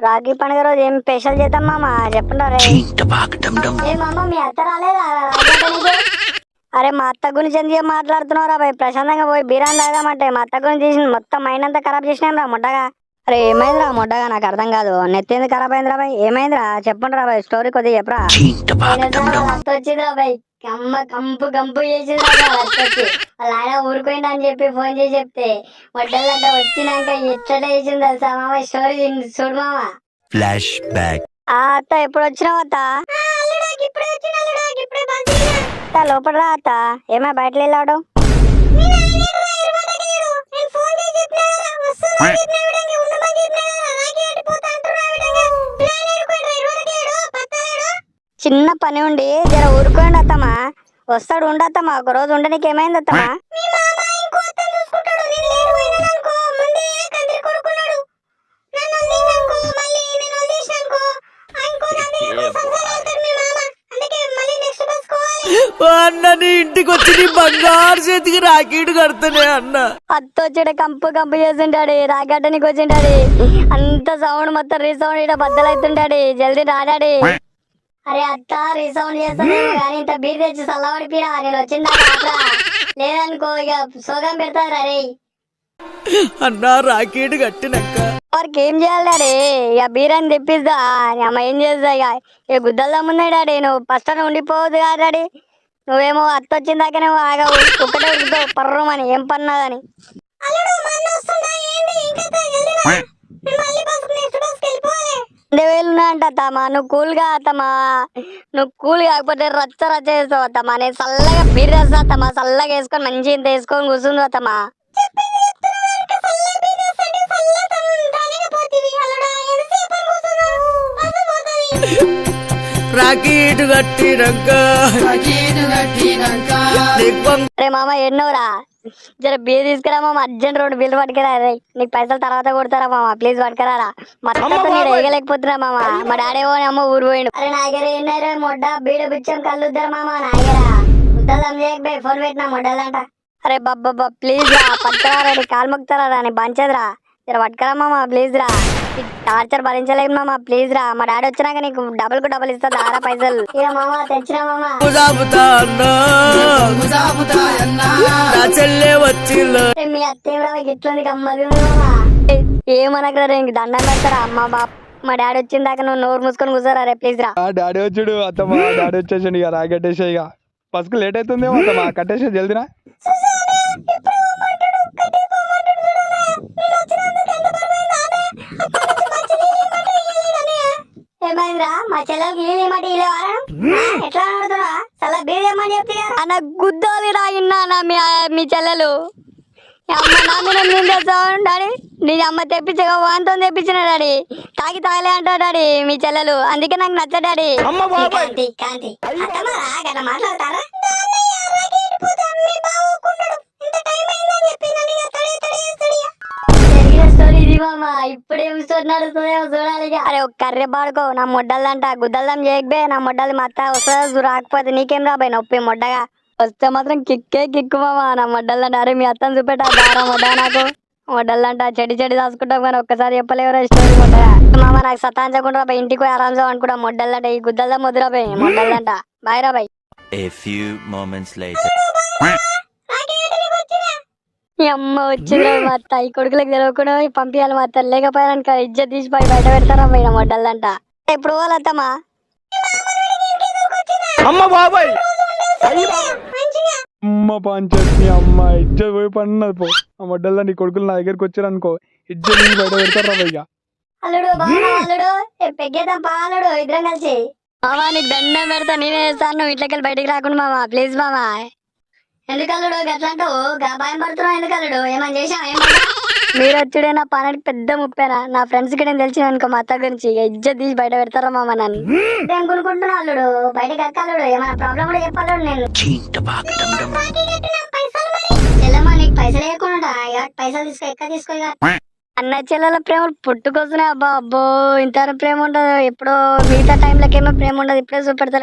రాఖీ పండుగ రోజు ఏం స్పెషల్ చేద్దాం మామ చెప్పండి రే. ఏ మామ మీ అత్త రాలేదా రాఖీ పండుగకి? అరే మా అత్త గురించి ఎందుకు మాట్లాడుతున్నావురా భయ్? ప్రశాంతంగా పోయి బిర్యానీ తాగామంటే మా అత్త గురించి చేసి మొత్తం మైండ్ అంతా ఖరాబ్ చేసినాం రా మొట్టగా. అరే ఏమైందిరా మొట్టగా? నాకు అర్థం కాదు. నెత్తి ఎందుకు ఖరాబ్ అయిందిరా భయ్? ఏమైందిరా చెప్పండి రా భయ్, స్టోరీ కొద్దిగా చెప్పరా. అత్త వచ్చిందిరా భయ్, కమ్మ కంపు కంపు చేసింది వచ్చి. వాళ్ళ ఆయన ఊరుకోండి అని చెప్పి ఫోన్ చేసి చెప్తే వడ్డలంటే వచ్చినాక ఎట్లా చేసింది తెలుసా మామ? స్టోరీ చూడు మామ. Flash back. ఆ అత్త ఎప్పుడు వచ్చినావు అత్త? లోపల రా అత్త. ఏమా బయట వెళ్ళాడు? చిన్న పని ఉండి జర ఊరుకోండి అత్తమ్మా. వస్తాడు ఉండత్తమ్మా, ఒక రోజు ఉండ. నీకు ఏమైంది అత్తమ్మా? అన్న నీ ఇంటికి వచ్చి నీ బంగారు చేతికి రాకీడు కడుతున్నా అన్న. అత్త వచ్చాడు కంపు కంపు చేస్తుంటాడు, రాగడ్డానికి వచ్చింటాడు. అంత సౌండ్ మొత్తం రీసౌండ్ ఇక్కడ బద్దలైతుంటాడు. జల్దీ రాడాడి. అరే అత్త రీసౌండ్ చేస్తాను కానీ ఇంత బీర్ తెచ్చి చల్లబడిపోయినా నేను వచ్చిందా లేదనుకో ఇక సోగం పెడతారు. అరే అన్న రాకీడు కట్టినాక వారికి ఏం చేయాలి డాడీ? ఇక బీరాన్ని తెప్పిస్తా. అమ్మ ఏం చేస్తా ఇక గుద్దల్లా ఉన్నాయి డాడీ. నువ్వు ఫస్ట్ ఉండిపోవద్దు కదా డాడీ. నువ్వేమో అత్త వచ్చిందాక నువ్వు ఆగవు, ఒక్కటే ఉడుకుతావు పర్రమని ఏం పన్నదని. వేలున్నాయంట అత్తమ్మా. నువ్వు కూల్గా అత్తమ్మా, నువ్వు కూల్ కాకపోతే రచ్చ రచ్చ చేస్తావు అత్తమ్మా. నేను చల్లగా బీర్ వేస్తా అత్తమ్మా, చల్లగా వేసుకొని మంచిగా ఇంత వేసుకొని కూర్చుంది అత్తమ్మా. రాకీడు కట్టినాక రే మామ ఎన్నోరా, జర బీర్ తీసుకురా మామ. అర్జెంట్ 2 బిల్లు పట్టుకురా. రే నీకు పైసలు తర్వాత కొడతారా మామ, ప్లీజ్ పట్టుకురారా. మా అత్తతో నేను వేయలేకపోతున్నా మామ. మా డాడీ పోని అమ్మ ఊరు పోయిండు. అరే నాగర ఎన్నారా మొడ్డ బీడ బిచ్చం కళ్ళుద్దరు మామ. నాగరా ఉద్దలం చేయకపోయి ఫోన్ పెట్టినా మొడ్డలంట. అరే బాబ్బా ప్లీజ్ రా పట్టుకురా. నీ కాలు మొక్కుతారా రా, నీ బంచదురా. జర పట్టుకురా మామ ప్లీజ్ రా. టార్చర్ భరించలేదు మామ ప్లీజ్ రా. మా డాడీ వచ్చినాక నీకు డబుల్ కు డబుల్ ఇస్తా దారా పైసలు. ఇక మామ తెచ్చినా మామ. మీ అత్తే ఇట్లుంది గమ్మది ఏమనగలరా. ఇంక దండం పెడతారా అమ్మ బాప్. మా డాడీ వచ్చిన దాకా నువ్వు నోరు మూసుకొని కూర్చోరా రే ప్లీజ్ రా. డాడీ వచ్చాడు అత్తమ్మ. డాడీ వచ్చేసాడు. ఇక రాకెట్టేసా. ఇక బస్కు లేట్ అవుతుందేమో అత్తమ్మ, కట్టేసా జల్దినా. ఏమైందిరా మా చెల్లెలకి ఎట్లా ఆడుతున్నా? చాలా బీదేమని చెప్తే అన్న గుద్దాలి రాయిన్నా మీ చెల్లెలు. అమ్మ నా మీద నేను తెచ్చాను డాడీ. నీ అమ్మ తెప్పించగా వాంతో తెప్పించిన డాడీ. తాగలే అంటా డాడీ మీ చెల్లెలు, అందుకే నాకు నచ్చ డాడీ. మాట్లాడతారా ఇప్పుడేం నడుస్తుందేమో చూడాలి. అరే ఒక కర్రె పాడుకో. నా మొడ్డలంట గుద్దల్లం చేయకపోయి నా మొడ్డలు మా అత్త వస్తా రాకపోతే నీకేం రాబాయి నొప్పి మొడ్డగా. వస్తే మాత్రం కిక్కే కిక్కు మామా నా మొడ్డలంట. అరే మీ అత్తని చూపెట్టా దారా మొడ్డ నాకు. మొడ్డలంట చెడి చెడి దాచుకుంటాం కానీ ఒక్కసారి చెప్పలేవరా స్టోరీ మొడ్డగా. మామ నాకు సతాంచకుండా రాబాయి, ఇంటికి పోయి ఆరాంసా అనుకుంటా. మొడ్డలంట ఈ గుద్దల్లం ముద్దురాబాయి మొడ్డలంట. బాయ్ రాబాయి. ఈ అమ్మ వచ్చింది మా అత్త. ఈ కొడుకులకు తెలియకుండా పంపించాలి మా అత్త. లేకపోయాను ఇజ్జత్ తీసి బయట పెడతారా పోయిన మొడ్డలంట. ఎప్పుడు పోవాలత్తమ్మా? అమ్మ బాబాయ్ అమ్మ పంచాయతీ అమ్మ ఇజ్జత్ పోయి పన్నది పో. ఆ మొడ్డల్లా నీ కొడుకులు నా దగ్గరికి వచ్చారు అనుకో, ఇజ్జత్ తీసి బయట పెడతారా భయ్యా. అల్లుడు బాగా అల్లుడు పెగ్గేద్దాం పా అల్లుడు ఇద్దరం కలిసి. మామా నీకు దండం పెడతా, నేనే వేస్తాను. నువ్వు ఇంట్లోకి వెళ్ళి బయటికి రాకుండా మామా ప్లీజ్ మామా. ఎందుకు అల్లుడు గట్లంటావు? భయం పడుతున్నావు ఎందుకు అల్లుడు? ఏమని చేసావు? ఏమన్నా మీరు వచ్చుడే నా పనికి పెద్ద ముప్పేనా. నా ఫ్రెండ్స్ కి నేను తెలిసిన అనుకో మా అత్త గురించి ఇజ్జత్ తీసి బయట పెడతారా మామ నన్ను. ఏం కొనుక్కుంటున్నా అల్లుడు? బయటకి ఎక్కాలుడు ఏమైనా ప్రాబ్లం కూడా చెప్పాలడు. నేను చెల్లమ్మా నీకు పైసలు వేయకుండా పైసలు తీసుకో అన్న చెల్లెల ప్రేమ పుట్టుకొస్తున్నాయి. అబ్బా అబ్బో ఇంత ప్రేమ ఉండదు. ఎప్పుడో మిగతా టైంలోకేమో ప్రేమ ఉండదు. ఇప్పుడే చూపెడతారు.